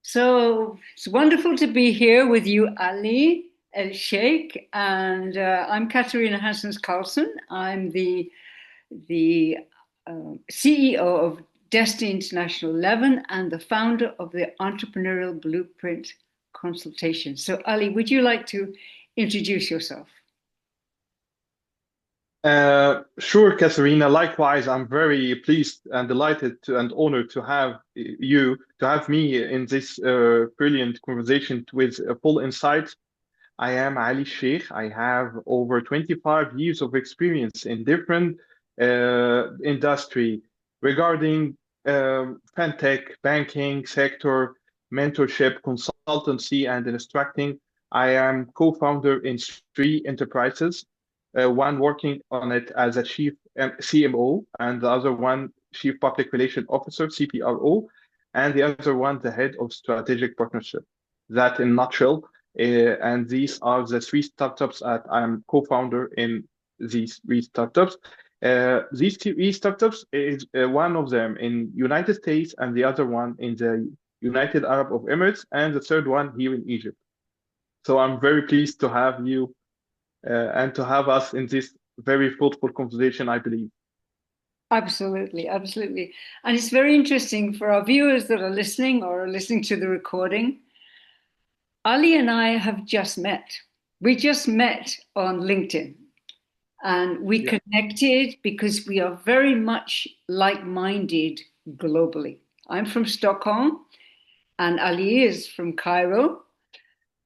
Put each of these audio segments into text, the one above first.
So it's wonderful to be here with you, Ali El Sheikh, and I'm Katarina Hanssens Carlsen. I'm the CEO of Destiny International 11 and the founder of the Entrepreneurial Blueprint Consultation. So, Ali, would you like to introduce yourself? Sure, Katarina. Likewise, I'm very pleased and delighted and honored to have me in this brilliant conversation with full insight. I am Ali Sheikh. I have over 25 years of experience in different industry regarding fintech, banking sector, mentorship, consultancy, and instructing. I am co-founder in three enterprises, one working on it as a chief CMO, and the other one chief public relation officer, CPRO, and the other one the head of strategic partnership. That in nutshell. And these are the three startups that I'm co-founder in these three startups. These three startups is one of them in United States and the other one in the United Arab of Emirates and the third one here in Egypt. So I'm very pleased to have you and to have us in this very fruitful conversation, I believe. Absolutely, absolutely. And it's very interesting for our viewers that are listening or are listening to the recording. Ali and I have just met. We just met on LinkedIn and we Yeah. connected because we are very much like-minded globally. I'm from Stockholm and Ali is from Cairo.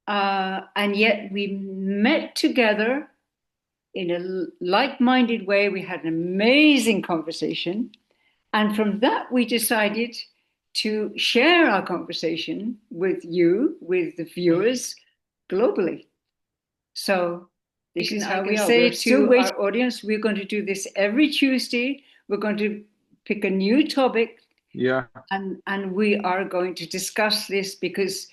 And yet we met together in a like-minded way. We had an amazing conversation. And from that, we decided to share our conversation with you, with the viewers globally. So this is I how can we are. say We're still to waiting. our Our audience, we're going to do this every Tuesday. We're going to pick a new topic Yeah, and we are going to discuss this because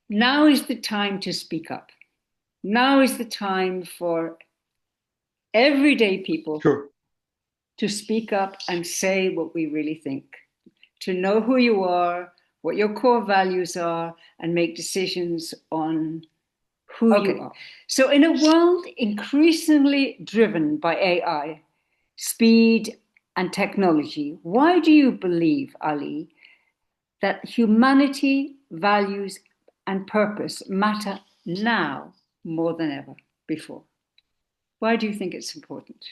now is the time to speak up. Now is the time for everyday people sure. to speak up and say what we really think, to know who you are, what your core values are, and make decisions on who you are. So, in a world increasingly driven by AI, speed, and technology, why do you believe, Ali, that humanity, values, and purpose matter now more than ever before? Why do you think it's important?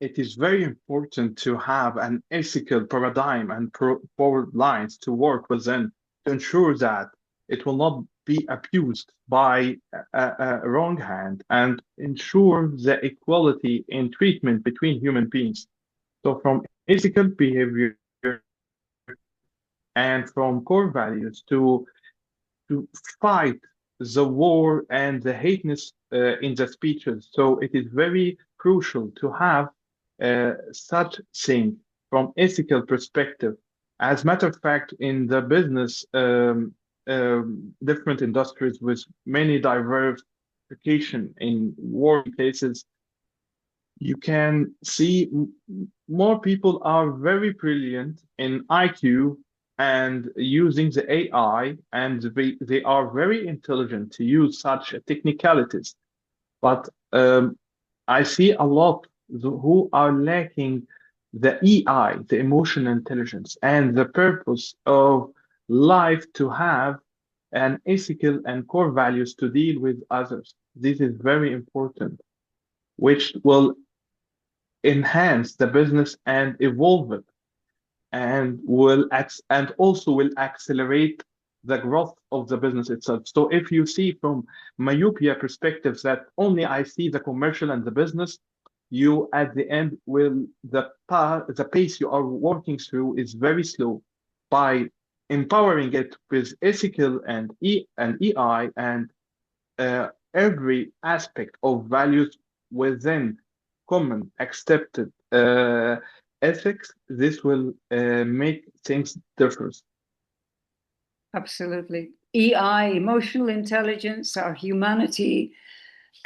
It is very important to have an ethical paradigm and forward lines to work within to ensure that it will not be abused by a wrong hand and ensure the equality in treatment between human beings. So, from ethical behavior and from core values to fight the war and the hateness in the speeches. So it is very crucial to have such thing from ethical perspective. As a matter of fact, in the business, different industries with many diversification in workplaces, you can see more people are very brilliant in IQ and using the AI, and they are very intelligent to use such technicalities. But I see a lot who are lacking the EI, the emotional intelligence, and the purpose of life to have an ethical and core values to deal with others. This is very important, which will enhance the business and evolve it and and also will accelerate the growth of the business itself. So if you see from myopia perspectives that only I see the commercial and the business, you at the end will the pace you are working through is very slow. By empowering it with ethical and EI and every aspect of values within common accepted ethics, this will make things different. Absolutely. EI, emotional intelligence, our humanity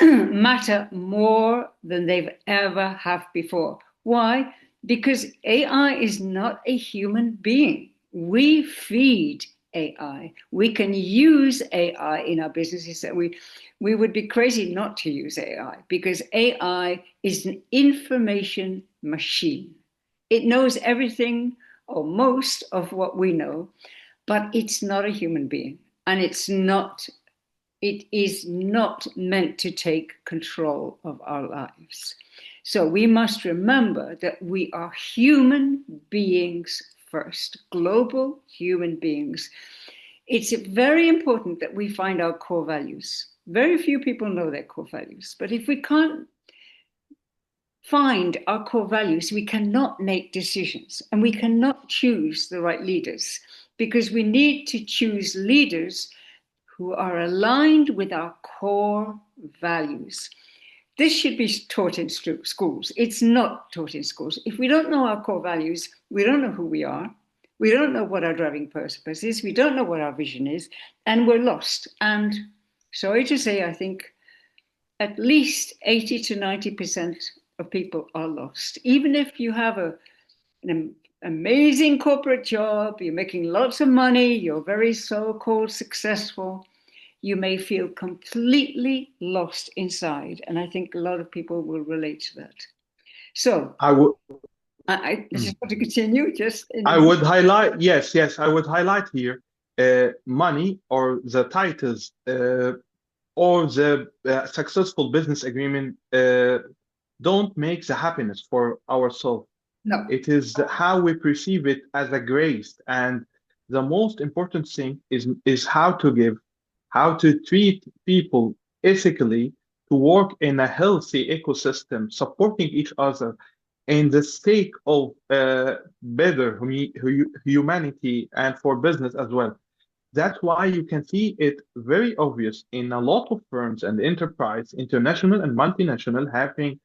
matter more than they've ever have before. Why? because AI is not a human being. We feed AI. We can use AI in our businesses. That we would be crazy not to use AI, because AI is an information machine. It knows everything or most of what we know, but it's not a human being, and it is not meant to take control of our lives. So we must remember that we are human beings first, global human beings. It's very important that we find our core values. Very few people know their core values, but if we can't find our core values, we cannot make decisions, and we cannot choose the right leaders, because we need to choose leaders who are aligned with our core values. This should be taught in schools. It's not taught in schools. If we don't know our core values, we don't know who we are. We don't know what our driving purpose is. We don't know what our vision is, and we're lost. And sorry to say, I think at least 80 to 90% of people are lost. Even if you have an amazing corporate job, you're making lots of money, you're very so-called successful, you may feel completely lost inside. And I think a lot of people will relate to that. So I just want to continue. I would highlight, yes, I would highlight here money or the titles or the successful business agreement don't make the happiness for ourselves. No. It is how we perceive it as a grace. And the most important thing is how to give, how to treat people ethically, to work in a healthy ecosystem, supporting each other in the sake of better humanity and for business as well. That's why you can see it very obvious in a lot of firms and enterprise, international and multinational, having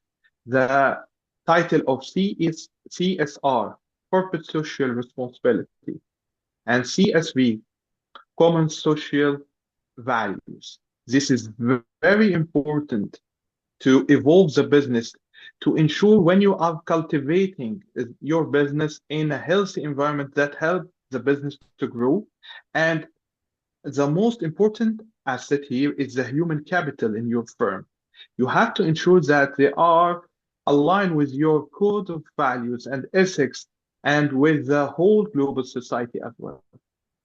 the title of CSR, Corporate Social Responsibility, and CSV, Common Social Values. This is very important to evolve the business, to ensure when you are cultivating your business in a healthy environment that helps the business to grow. And the most important asset here is the human capital in your firm. You have to ensure that they are aligned with your code of values and ethics and with the whole global society as well.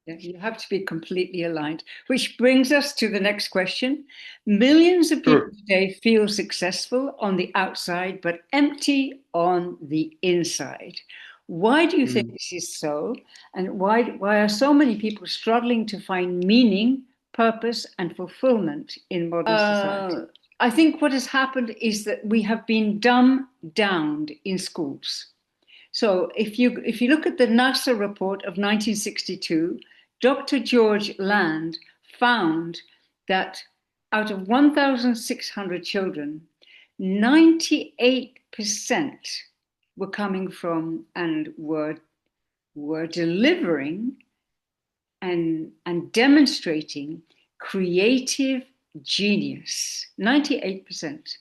You have to be completely aligned, which brings us to the next question. Millions of people today feel successful on the outside, but empty on the inside. Why do you think this is so? And why are so many people struggling to find meaning, purpose, and fulfillment in modern society? I think what has happened is that we have been dumbed-downed in schools. So if you look at the NASA report of 1962, Dr. George Land found that out of 1,600 children, 98% were coming from and were delivering and demonstrating creative genius. 98%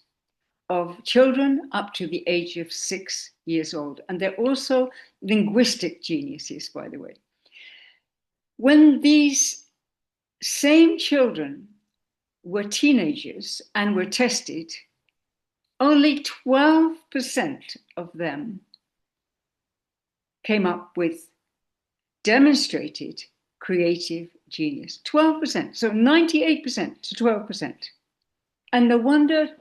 of children up to the age of 6 years old. And they're also linguistic geniuses, by the way. When these same children were teenagers and were tested, only 12% of them came up with demonstrated creative genius. 12%, so 98% to 12%. And no wonder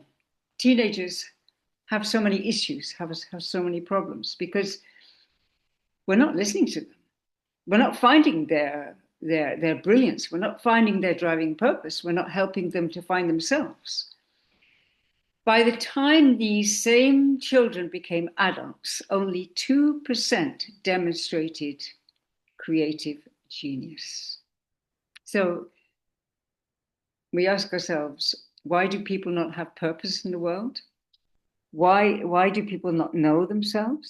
teenagers have so many issues, have so many problems, because we're not listening to them. We're not finding their brilliance. We're not finding their driving purpose. We're not helping them to find themselves. By the time these same children became adults, only 2% demonstrated creative genius. So we ask ourselves, why do people not have purpose in the world? Why do people not know themselves?